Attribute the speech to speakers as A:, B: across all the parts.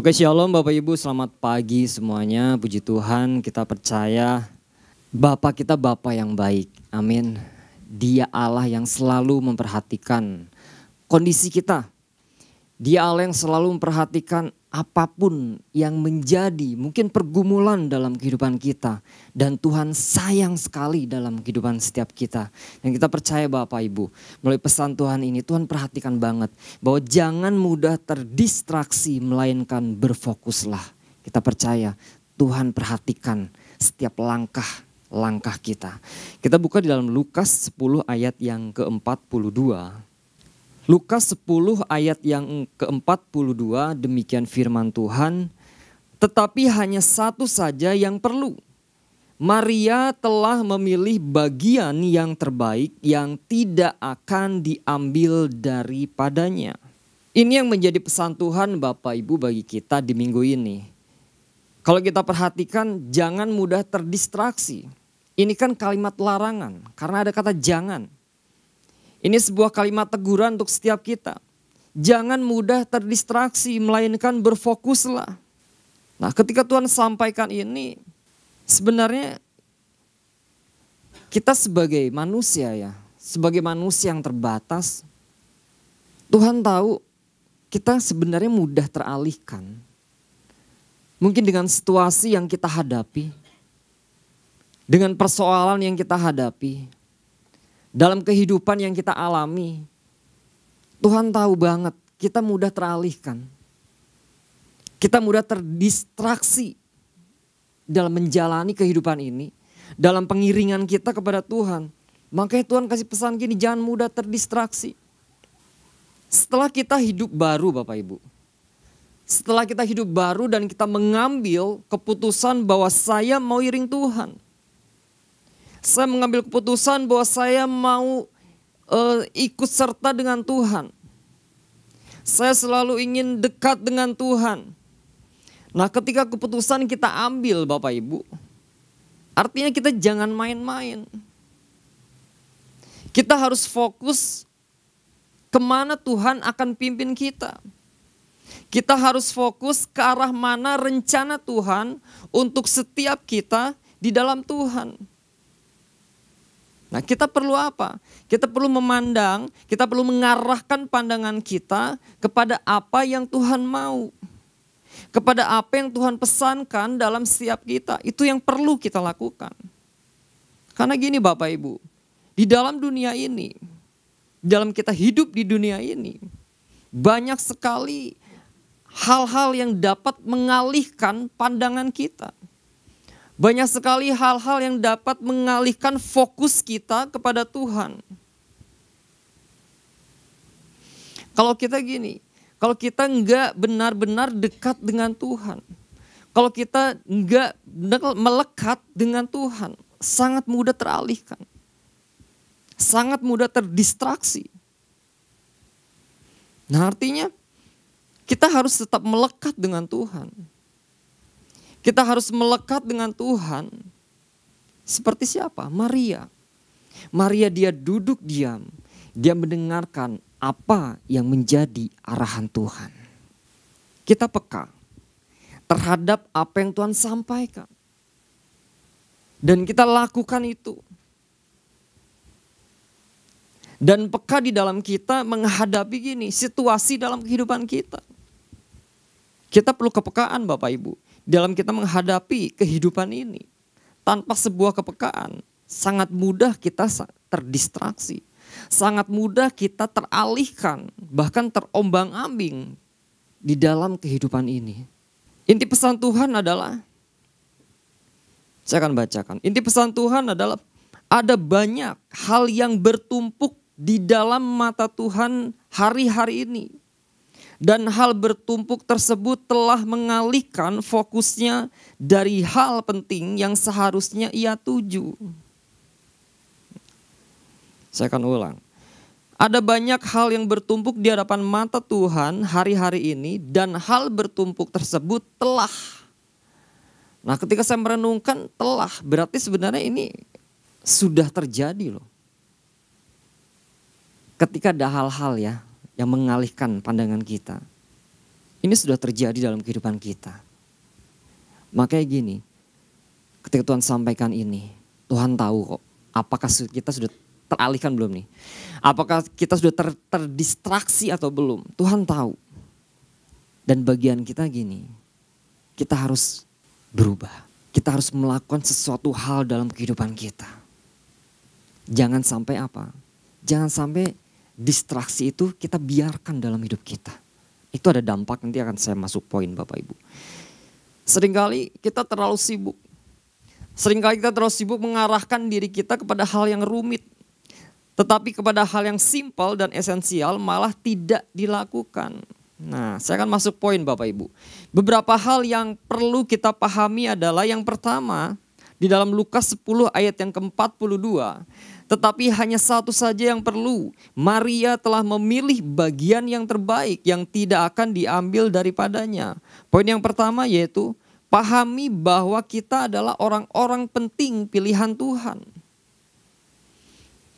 A: Oke, shalom Bapak Ibu, selamat pagi semuanya. Puji Tuhan, kita percaya Bapa kita Bapa yang baik. Amin. Dia Allah yang selalu memperhatikan kondisi kita. Dia Allah yang selalu memperhatikan apapun yang menjadi mungkin pergumulan dalam kehidupan kita. Dan Tuhan sayang sekali dalam kehidupan setiap kita. Dan kita percaya Bapak Ibu, melalui pesan Tuhan ini Tuhan perhatikan banget. Bahwa jangan mudah terdistraksi melainkan berfokuslah. Kita percaya Tuhan perhatikan setiap langkah kita. Kita buka di dalam Lukas 10 ayat yang ke-42. Lukas 10 ayat yang ke-42, demikian firman Tuhan. Tetapi hanya satu saja yang perlu. Maria telah memilih bagian yang terbaik yang tidak akan diambil daripadanya. Ini yang menjadi pesan Tuhan Bapak Ibu bagi kita di minggu ini. Kalau kita perhatikan jangan mudah terdistraksi. Ini kan kalimat larangan karena ada kata jangan. Ini sebuah kalimat teguran untuk setiap kita. Jangan mudah terdistraksi, melainkan berfokuslah. Nah, ketika Tuhan sampaikan ini, sebenarnya kita sebagai manusia ya, sebagai manusia yang terbatas, Tuhan tahu kita sebenarnya mudah teralihkan. Mungkin dengan situasi yang kita hadapi, dengan persoalan yang kita hadapi, dalam kehidupan yang kita alami, Tuhan tahu banget kita mudah teralihkan. Kita mudah terdistraksi dalam menjalani kehidupan ini. Dalam pengiringan kita kepada Tuhan. Makanya Tuhan kasih pesan gini, jangan mudah terdistraksi. Setelah kita hidup baru Bapak Ibu. Setelah kita hidup baru dan kita mengambil keputusan bahwa saya mau iring Tuhan. Saya mengambil keputusan bahwa saya mau ikut serta dengan Tuhan. Saya selalu ingin dekat dengan Tuhan. Nah, ketika keputusan kita ambil Bapak Ibu, artinya kita jangan main-main. Kita harus fokus kemana Tuhan akan pimpin kita. Kita harus fokus ke arah mana rencana Tuhan untuk setiap kita di dalam Tuhan. Nah, kita perlu apa? Kita perlu memandang, kita perlu mengarahkan pandangan kita kepada apa yang Tuhan mau. Kepada apa yang Tuhan pesankan dalam setiap kita. Itu yang perlu kita lakukan. Karena gini Bapak Ibu, di dalam dunia ini, dalam kita hidup di dunia ini, banyak sekali hal-hal yang dapat mengalihkan pandangan kita. Banyak sekali hal-hal yang dapat mengalihkan fokus kita kepada Tuhan. Kalau kita gini, kalau kita enggak benar-benar dekat dengan Tuhan. Kalau kita enggak melekat dengan Tuhan, sangat mudah teralihkan. Sangat mudah terdistraksi. Nah, artinya kita harus tetap melekat dengan Tuhan. Kita harus melekat dengan Tuhan. Seperti siapa? Maria. Maria dia duduk diam. Dia mendengarkan apa yang menjadi arahan Tuhan. Kita peka terhadap apa yang Tuhan sampaikan. Dan kita lakukan itu. Dan peka di dalam kita menghadapi gini, situasi dalam kehidupan kita. Kita perlu kepekaan Bapak Ibu. Dalam kita menghadapi kehidupan ini. Tanpa sebuah kepekaan, sangat mudah kita terdistraksi. Sangat mudah kita teralihkan, bahkan terombang-ambing di dalam kehidupan ini. Inti pesan Tuhan adalah, saya akan bacakan. Inti pesan Tuhan adalah ada banyak hal yang bertumpuk di dalam mata Tuhan hari-hari ini. Dan hal bertumpuk tersebut telah mengalihkan fokusnya dari hal penting yang seharusnya ia tuju. Saya akan ulang. Ada banyak hal yang bertumpuk di hadapan mata Tuhan hari-hari ini. Dan hal bertumpuk tersebut telah. Nah, ketika saya merenungkan telah, berarti sebenarnya ini sudah terjadi loh. Ketika ada hal-hal ya yang mengalihkan pandangan kita. Ini sudah terjadi dalam kehidupan kita. Makanya gini, ketika Tuhan sampaikan ini, Tuhan tahu kok apakah kita sudah teralihkan belum nih. Apakah kita sudah terdistraksi atau belum. Tuhan tahu. Dan bagian kita gini, kita harus berubah. Kita harus melakukan sesuatu hal dalam kehidupan kita. Jangan sampai apa? Jangan sampai distraksi itu kita biarkan dalam hidup kita. Itu ada dampak, nanti akan saya masuk poin Bapak Ibu. Seringkali kita terlalu sibuk. Seringkali kita terlalu sibuk mengarahkan diri kita kepada hal yang rumit. Tetapi kepada hal yang simpel dan esensial malah tidak dilakukan. Nah, saya akan masuk poin Bapak Ibu. Beberapa hal yang perlu kita pahami adalah yang pertama, di dalam Lukas 10 ayat yang ke-42. Tetapi hanya satu saja yang perlu. Maria telah memilih bagian yang terbaik yang tidak akan diambil daripadanya. Poin yang pertama yaitu pahami bahwa kita adalah orang-orang penting pilihan Tuhan.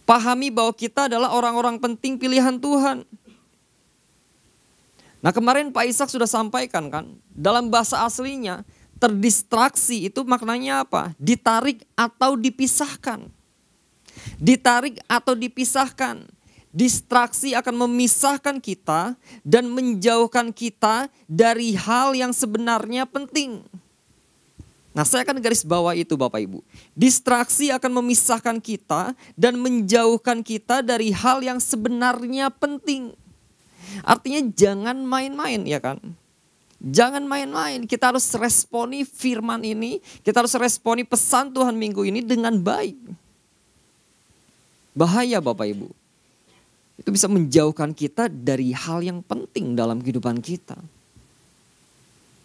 A: Pahami bahwa kita adalah orang-orang penting pilihan Tuhan. Nah, kemarin Pak Ishak sudah sampaikan kan, dalam bahasa aslinya terdistraksi itu maknanya apa? Ditarik atau dipisahkan. Ditarik atau dipisahkan. Distraksi akan memisahkan kita dan menjauhkan kita dari hal yang sebenarnya penting. Nah, saya akan garis bawah itu Bapak Ibu. Distraksi akan memisahkan kita dan menjauhkan kita dari hal yang sebenarnya penting. Artinya jangan main-main ya kan. Jangan main-main. Kita harus responi firman ini. Kita harus responi pesan Tuhan minggu ini dengan baik. Bahaya Bapak Ibu. Itu bisa menjauhkan kita dari hal yang penting dalam kehidupan kita.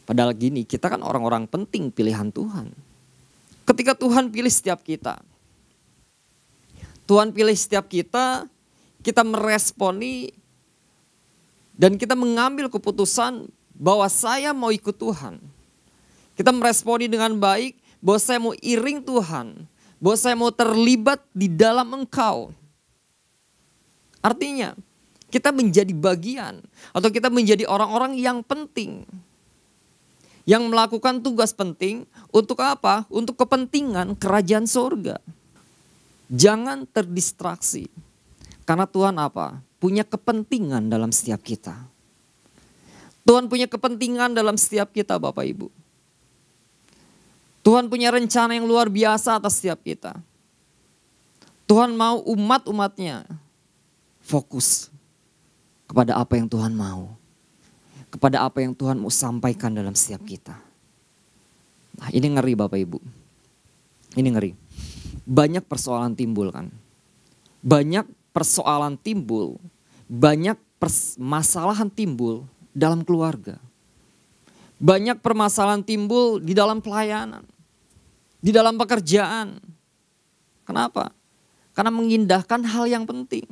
A: Padahal gini, kita kan orang-orang penting pilihan Tuhan. Ketika Tuhan pilih setiap kita. Tuhan pilih setiap kita, kita meresponi dan kita mengambil keputusan bahwa saya mau ikut Tuhan. Kita meresponi dengan baik bahwa saya mau iring Tuhan. Bahwa saya mau terlibat di dalam Engkau. Artinya kita menjadi bagian atau kita menjadi orang-orang yang penting. Yang melakukan tugas penting untuk apa? Untuk kepentingan kerajaan sorga. Jangan terdistraksi. Karena Tuhan apa? Punya kepentingan dalam setiap kita. Tuhan punya kepentingan dalam setiap kita Bapak Ibu. Tuhan punya rencana yang luar biasa atas setiap kita. Tuhan mau umat-umatnya fokus kepada apa yang Tuhan mau. Kepada apa yang Tuhan mau sampaikan dalam setiap kita. Nah, ini ngeri Bapak Ibu. Ini ngeri. Banyak persoalan timbul kan. Banyak persoalan timbul. Banyak permasalahan timbul dalam keluarga. Banyak permasalahan timbul di dalam pelayanan. Di dalam pekerjaan. Kenapa? Karena mengindahkan hal yang penting.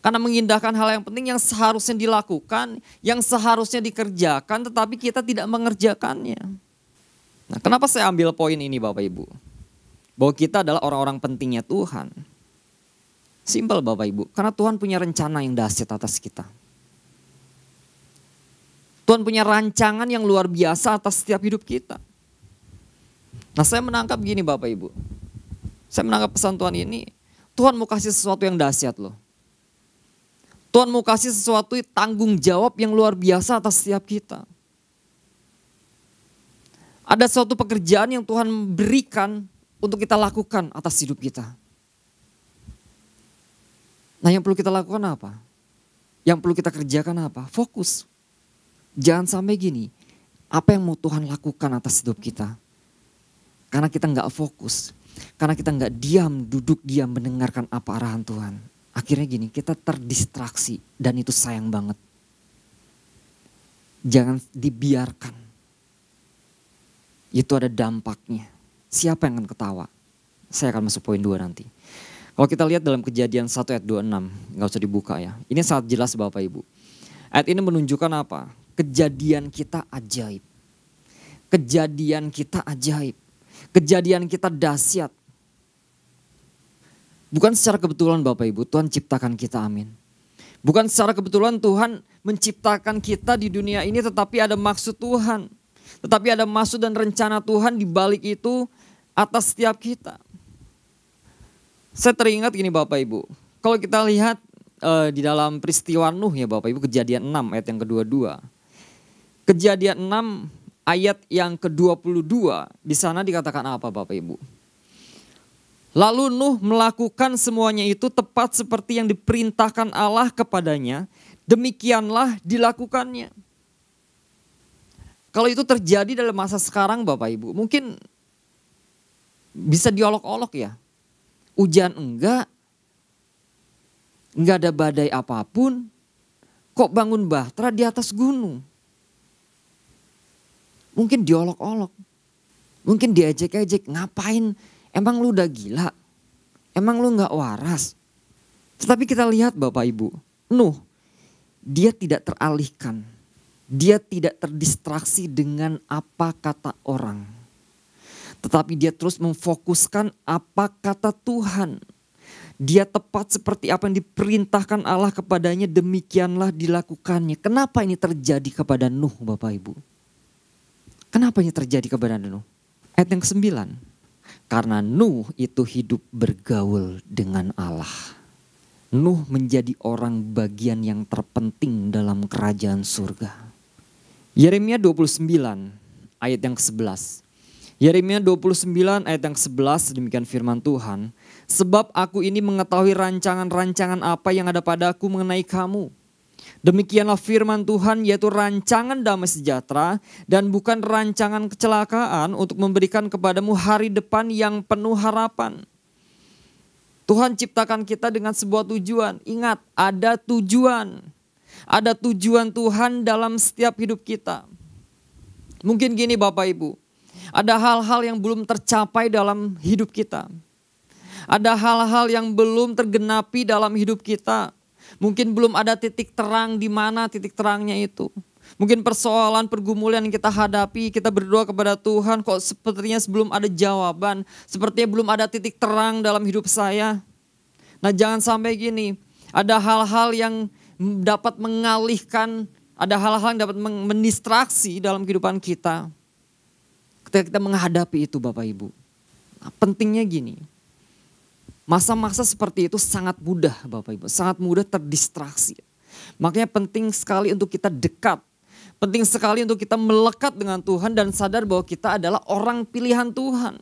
A: Karena mengindahkan hal yang penting yang seharusnya dilakukan, yang seharusnya dikerjakan, tetapi kita tidak mengerjakannya. Nah, kenapa saya ambil poin ini Bapak Ibu? Bahwa kita adalah orang-orang pentingnya Tuhan. Simpel Bapak Ibu, karena Tuhan punya rencana yang dahsyat atas kita. Tuhan punya rancangan yang luar biasa atas setiap hidup kita. Nah, saya menangkap gini Bapak Ibu. Saya menangkap pesan Tuhan ini, Tuhan mau kasih sesuatu yang dahsyat loh. Tuhan mau kasih sesuatu tanggung jawab yang luar biasa atas setiap kita. Ada suatu pekerjaan yang Tuhan berikan untuk kita lakukan atas hidup kita. Nah, yang perlu kita lakukan apa? Yang perlu kita kerjakan apa? Fokus. Jangan sampai gini, apa yang mau Tuhan lakukan atas hidup kita? Karena kita nggak fokus. Karena kita nggak diam, duduk diam mendengarkan apa arahan Tuhan. Akhirnya gini, kita terdistraksi dan itu sayang banget. Jangan dibiarkan. Itu ada dampaknya. Siapa yang akan ketawa? Saya akan masuk poin 2 nanti. Kalau kita lihat dalam Kejadian 1 ayat 26, gak usah dibuka ya. Ini sangat jelas Bapak Ibu. Ayat ini menunjukkan apa? Kejadian kita ajaib. Kejadian kita ajaib. Kejadian kita dahsyat. Bukan secara kebetulan Bapak Ibu, Tuhan ciptakan kita, amin. Bukan secara kebetulan Tuhan menciptakan kita di dunia ini, tetapi ada maksud Tuhan. Tetapi ada maksud dan rencana Tuhan di balik itu atas setiap kita. Saya teringat gini Bapak Ibu, kalau kita lihat di dalam peristiwa Nuh ya Bapak Ibu, Kejadian 6 ayat yang kedua. Kejadian 6 ayat yang ke-22, di sana dikatakan apa Bapak Ibu? Lalu Nuh melakukan semuanya itu tepat seperti yang diperintahkan Allah kepadanya, demikianlah dilakukannya. Kalau itu terjadi dalam masa sekarang Bapak Ibu, mungkin bisa diolok-olok ya. Hujan enggak ada badai apapun, kok bangun bahtera di atas gunung. Mungkin diolok-olok, mungkin diejek-ejek, ngapain? Emang lu udah gila? Emang lu gak waras? Tetapi kita lihat Bapak Ibu, Nuh, dia tidak teralihkan. Dia tidak terdistraksi dengan apa kata orang. Tetapi dia terus memfokuskan apa kata Tuhan. Dia tepat seperti apa yang diperintahkan Allah kepadanya, demikianlah dilakukannya. Kenapa ini terjadi kepada Nuh Bapak Ibu? Kenapa ini terjadi kepada Nuh? Ayat yang ke-9. Karena Nuh itu hidup bergaul dengan Allah. Nuh menjadi orang bagian yang terpenting dalam kerajaan surga. Yeremia 29 ayat yang ke-11. Yeremia 29 ayat yang ke-11, demikian firman Tuhan. Sebab aku ini mengetahui rancangan-rancangan apa yang ada padaku mengenai kamu. Demikianlah firman Tuhan, yaitu rancangan damai sejahtera dan bukan rancangan kecelakaan, untuk memberikan kepadamu hari depan yang penuh harapan. Tuhan ciptakan kita dengan sebuah tujuan. Ingat, ada tujuan. Ada tujuan Tuhan dalam setiap hidup kita. Mungkin gini Bapak Ibu, ada hal-hal yang belum tercapai dalam hidup kita. Ada hal-hal yang belum tergenapi dalam hidup kita. Mungkin belum ada titik terang, di mana titik terangnya itu. Mungkin persoalan pergumulan yang kita hadapi, kita berdoa kepada Tuhan, kok sepertinya belum ada jawaban. Sepertinya belum ada titik terang dalam hidup saya. Nah jangan sampai gini, ada hal-hal yang dapat mengalihkan, ada hal-hal yang dapat mendistraksi dalam kehidupan kita. Ketika kita menghadapi itu Bapak Ibu. Nah, pentingnya gini. Masa-masa seperti itu sangat mudah Bapak Ibu, sangat mudah terdistraksi. Makanya penting sekali untuk kita dekat. Penting sekali untuk kita melekat dengan Tuhan dan sadar bahwa kita adalah orang pilihan Tuhan.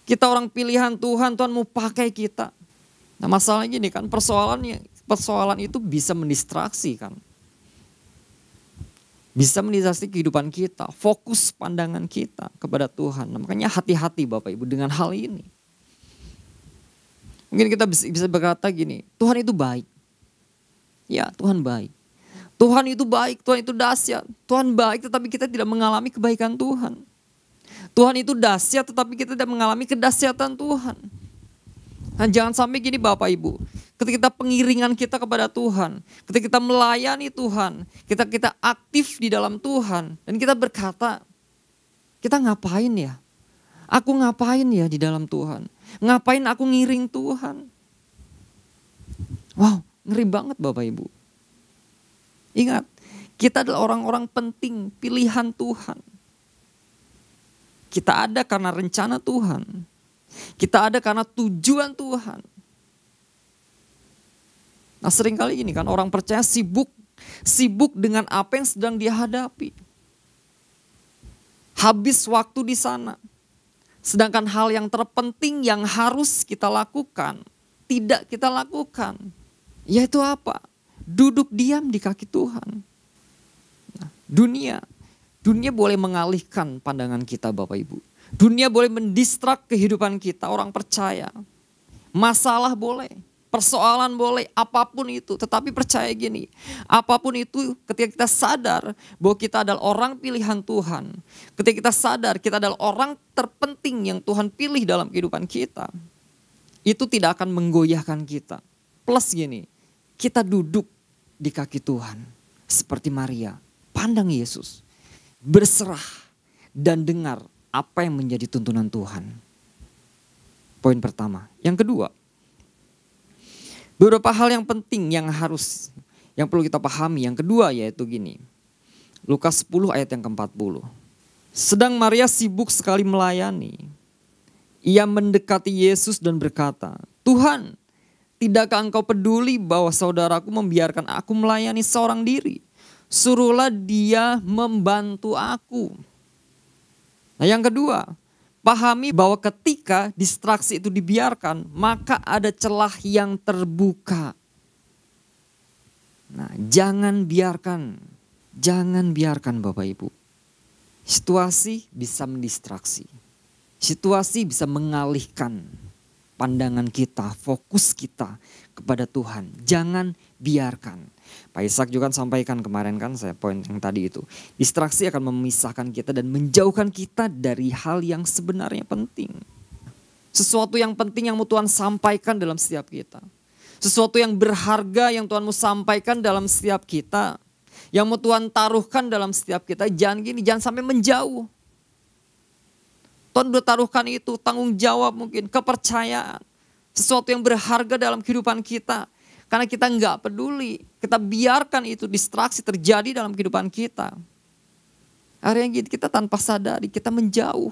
A: Kita orang pilihan Tuhan, Tuhan mau pakai kita. Nah masalahnya gini kan, persoalan itu bisa mendistraksi kan. Bisa mendistraksi kehidupan kita, fokus pandangan kita kepada Tuhan. Nah, makanya hati-hati Bapak Ibu dengan hal ini. Mungkin kita bisa berkata gini, Tuhan itu baik. Ya Tuhan baik. Tuhan itu baik, Tuhan itu dahsyat. Tuhan baik tetapi kita tidak mengalami kebaikan Tuhan. Tuhan itu dahsyat tetapi kita tidak mengalami kedahsyatan Tuhan. Nah, jangan sampai gini Bapak Ibu. Ketika kita pengiringan kita kepada Tuhan. Ketika kita melayani Tuhan. Kita aktif di dalam Tuhan. Dan kita berkata, kita ngapain ya? Aku ngapain ya di dalam Tuhan? Ngapain aku ngiring Tuhan? Wow, ngeri banget Bapak Ibu. Ingat, kita adalah orang-orang penting, pilihan Tuhan. Kita ada karena rencana Tuhan. Kita ada karena tujuan Tuhan. Nah seringkali gini kan, orang percaya sibuk dengan apa yang sedang dia hadapi. Habis waktu di sana. Sedangkan hal yang terpenting yang harus kita lakukan, tidak kita lakukan. Yaitu apa? Duduk diam di kaki Tuhan. Nah, dunia boleh mengalihkan pandangan kita Bapak Ibu. Dunia boleh mendistrak kehidupan kita, orang percaya. Masalah boleh, persoalan boleh, apapun itu. Tetapi percaya gini, apapun itu ketika kita sadar bahwa kita adalah orang pilihan Tuhan. Ketika kita sadar kita adalah orang terpenting yang Tuhan pilih dalam kehidupan kita. Itu tidak akan menggoyahkan kita. Plus gini, kita duduk di kaki Tuhan. Seperti Maria, pandang Yesus. Berserah dan dengar apa yang menjadi tuntunan Tuhan. Poin pertama. Yang kedua, beberapa hal yang penting yang harus yang perlu kita pahami. Yang kedua yaitu gini. Lukas 10 ayat yang ke-40. Sedang Maria sibuk sekali melayani. Ia mendekati Yesus dan berkata, Tuhan, tidakkah engkau peduli bahwa saudaraku membiarkan aku melayani seorang diri? Suruhlah dia membantu aku. Nah yang kedua, pahami bahwa ketika distraksi itu dibiarkan, maka ada celah yang terbuka. Nah jangan biarkan Bapak Ibu. Situasi bisa mendistraksi. Situasi bisa mengalihkan pandangan kita, fokus kita kepada Tuhan. Jangan biarkan. Pak Ishak juga sampaikan kemarin kan saya poin yang tadi itu. Distraksi akan memisahkan kita dan menjauhkan kita dari hal yang sebenarnya penting. Sesuatu yang penting yang mau Tuhan sampaikan dalam setiap kita. Sesuatu yang berharga yang Tuhan mau sampaikan dalam setiap kita. Yang mau Tuhan taruhkan dalam setiap kita, jangan sampai menjauh. Tuhan udah taruhkan itu, tanggung jawab mungkin, kepercayaan. Sesuatu yang berharga dalam kehidupan kita. Karena kita nggak peduli, kita biarkan itu distraksi terjadi dalam kehidupan kita. Akhirnya kita tanpa sadari, kita menjauh.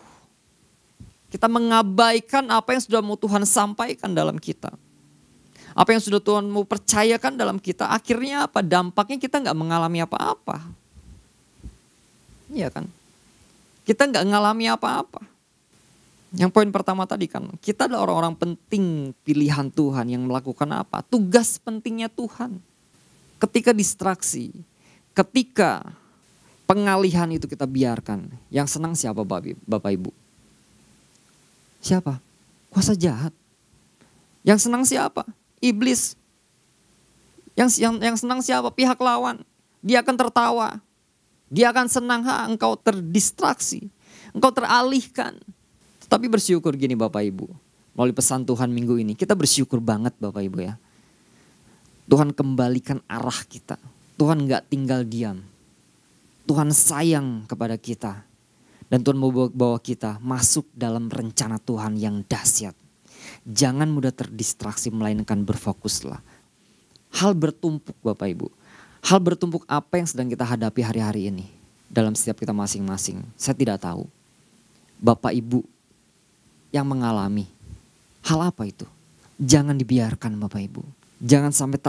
A: Kita mengabaikan apa yang sudah mau Tuhan sampaikan dalam kita. Apa yang sudah Tuhan mau percayakan dalam kita, akhirnya apa? Dampaknya kita nggak mengalami apa-apa. Iya kan? Kita nggak mengalami apa-apa. Yang poin pertama tadi kan, kita adalah orang-orang penting pilihan Tuhan yang melakukan apa? Tugas pentingnya Tuhan. Ketika distraksi, ketika pengalihan itu kita biarkan, yang senang siapa Bapak Ibu? Siapa? Kuasa jahat. Yang senang siapa? Iblis. Yang senang siapa? Pihak lawan. Dia akan tertawa. Dia akan senang, engkau terdistraksi. Engkau teralihkan. Tetapi bersyukur gini Bapak Ibu. Melalui pesan Tuhan minggu ini. Kita bersyukur banget Bapak Ibu ya. Tuhan kembalikan arah kita. Tuhan gak tinggal diam. Tuhan sayang kepada kita. Dan Tuhan mau bawa kita masuk dalam rencana Tuhan yang dahsyat. Jangan mudah terdistraksi melainkan berfokuslah. Hal bertumpuk Bapak Ibu. Hal bertumpuk apa yang sedang kita hadapi hari-hari ini. Dalam setiap kita masing-masing. Saya tidak tahu. Bapak Ibu yang mengalami. Hal apa itu? Jangan dibiarkan Bapak Ibu. Jangan sampai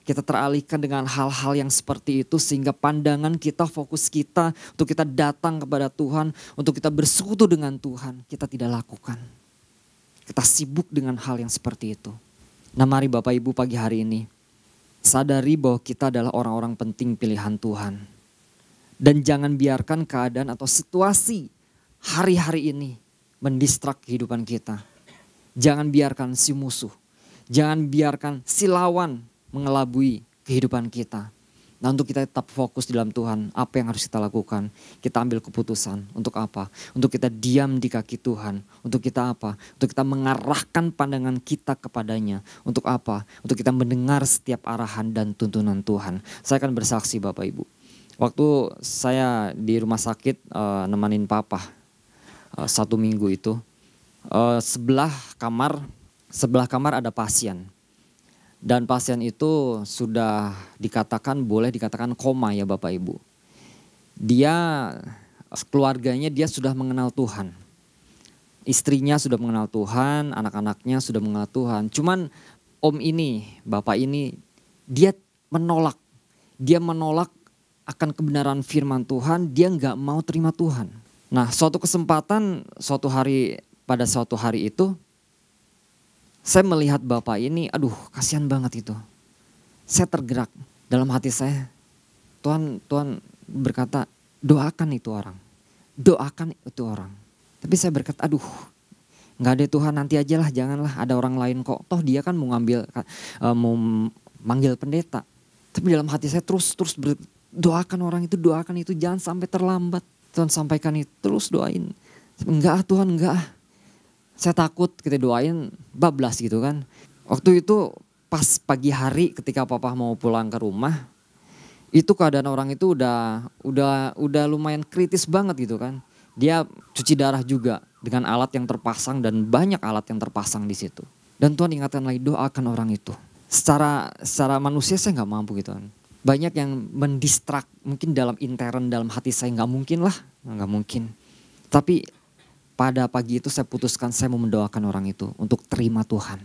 A: kita teralihkan dengan hal-hal yang seperti itu. Sehingga pandangan kita, fokus kita untuk kita datang kepada Tuhan. Untuk kita bersekutu dengan Tuhan. Kita tidak lakukan. Kita sibuk dengan hal yang seperti itu. Nah mari Bapak Ibu pagi hari ini. Sadari bahwa kita adalah orang-orang penting pilihan Tuhan. Dan jangan biarkan keadaan atau situasi hari-hari ini mendistrak kehidupan kita. Jangan biarkan si musuh. Jangan biarkan si lawan mengelabui kehidupan kita. Nah untuk kita tetap fokus di dalam Tuhan, apa yang harus kita lakukan? Kita ambil keputusan, untuk apa? Untuk kita diam di kaki Tuhan. Untuk kita apa? Untuk kita mengarahkan pandangan kita kepadanya. Untuk apa? Untuk kita mendengar setiap arahan dan tuntunan Tuhan. Saya akan bersaksi Bapak Ibu. Waktu saya di rumah sakit nemanin Papa 1 minggu itu. Sebelah kamar ada pasien. Dan pasien itu sudah boleh dikatakan koma ya Bapak Ibu. Keluarganya dia sudah mengenal Tuhan. Istrinya sudah mengenal Tuhan, anak-anaknya sudah mengenal Tuhan. Cuman bapak ini, dia menolak. Dia menolak akan kebenaran firman Tuhan, dia nggak mau terima Tuhan. Nah suatu kesempatan, pada suatu hari itu, saya melihat bapak ini, kasihan banget itu. Saya tergerak dalam hati saya. Tuhan berkata, doakan itu orang. Doakan itu orang. Tapi saya berkata, gak ada Tuhan, nanti aja lah, janganlah, ada orang lain kok. Toh dia kan mau manggil pendeta. Tapi dalam hati saya terus doakan orang itu, jangan sampai terlambat. Tuhan sampaikan itu, terus doain. Enggak Tuhan, enggak. Saya takut kita doain bablas gitu kan. Waktu itu pas pagi hari ketika Papa mau pulang ke rumah, itu keadaan orang itu udah lumayan kritis banget gitu kan. Dia cuci darah juga dengan alat yang terpasang dan banyak alat yang terpasang di situ. Dan Tuhan ingatkan lagi, doakan orang itu. Secara manusia saya nggak mampu gitu kan. Banyak yang mendistrak, mungkin dalam intern, dalam hati saya nggak mungkin lah, nggak mungkin. Tapi pada pagi itu saya putuskan saya mau mendoakan orang itu untuk terima Tuhan.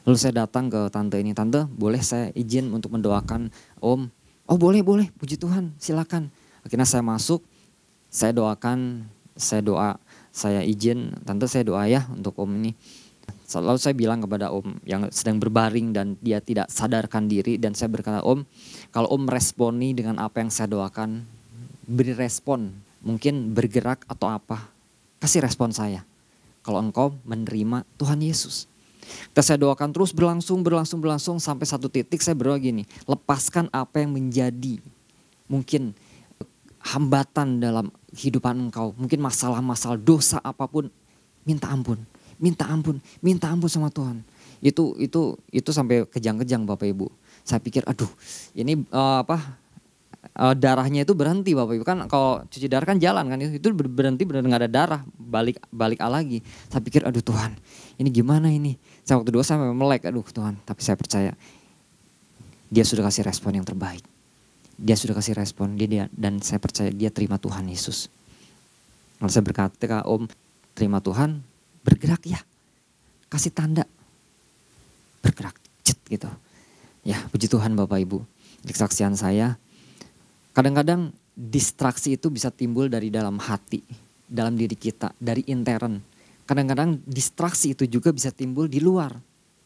A: Lalu saya datang ke tante ini, tante boleh saya izin untuk mendoakan om? Oh boleh, puji Tuhan silakan. Akhirnya saya masuk, saya doakan, saya izin, tante saya doa ya untuk om ini. Lalu saya bilang kepada om yang sedang berbaring dan dia tidak sadarkan diri, dan saya berkata, om kalau om meresponi dengan apa yang saya doakan, beri respon, mungkin bergerak atau apa, kasih respon saya. Kalau engkau menerima Tuhan Yesus. Kita saya doakan terus berlangsung sampai satu titik saya berdoa gini, lepaskan apa yang menjadi mungkin hambatan dalam kehidupan engkau, mungkin masalah-masalah dosa apapun, minta ampun sama Tuhan. Itu sampai kejang-kejang Bapak Ibu. Saya pikir aduh ini darahnya itu berhenti Bapak Ibu, kan kalau cuci darah kan jalan kan, itu berhenti benar nggak ada darah, balik lagi. Saya pikir aduh Tuhan ini gimana ini. Saya waktu doa saya melek, aduh Tuhan, tapi saya percaya dia sudah kasih respon yang terbaik. Dia sudah kasih respon dia dan saya percaya dia terima Tuhan Yesus. Lalu saya berkata, om terima Tuhan, bergerak ya, kasih tanda, bergerak, cet gitu. Ya puji Tuhan Bapak Ibu, kesaksian saya. Kadang-kadang distraksi itu bisa timbul dari dalam hati, dalam diri kita, dari intern. Kadang-kadang distraksi itu juga bisa timbul di luar,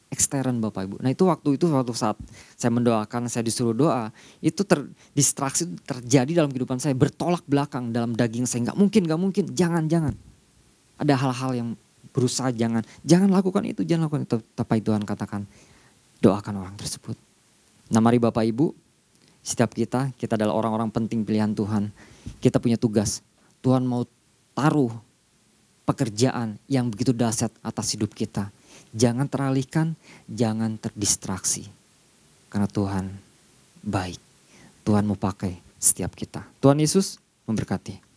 A: ekstern Bapak Ibu. Nah itu waktu saat saya mendoakan, saya disuruh doa, itu distraksi terjadi dalam kehidupan saya, bertolak belakang dalam daging saya. Gak mungkin, jangan. Ada hal-hal yang berusaha jangan lakukan itu. Tapi Tuhan katakan, doakan orang tersebut. Nah mari Bapak Ibu, setiap kita adalah orang-orang penting pilihan Tuhan. Kita punya tugas. Tuhan mau taruh pekerjaan yang begitu dahsyat atas hidup kita. Jangan teralihkan, jangan terdistraksi. Karena Tuhan baik. Tuhan mau pakai setiap kita. Tuhan Yesus memberkati.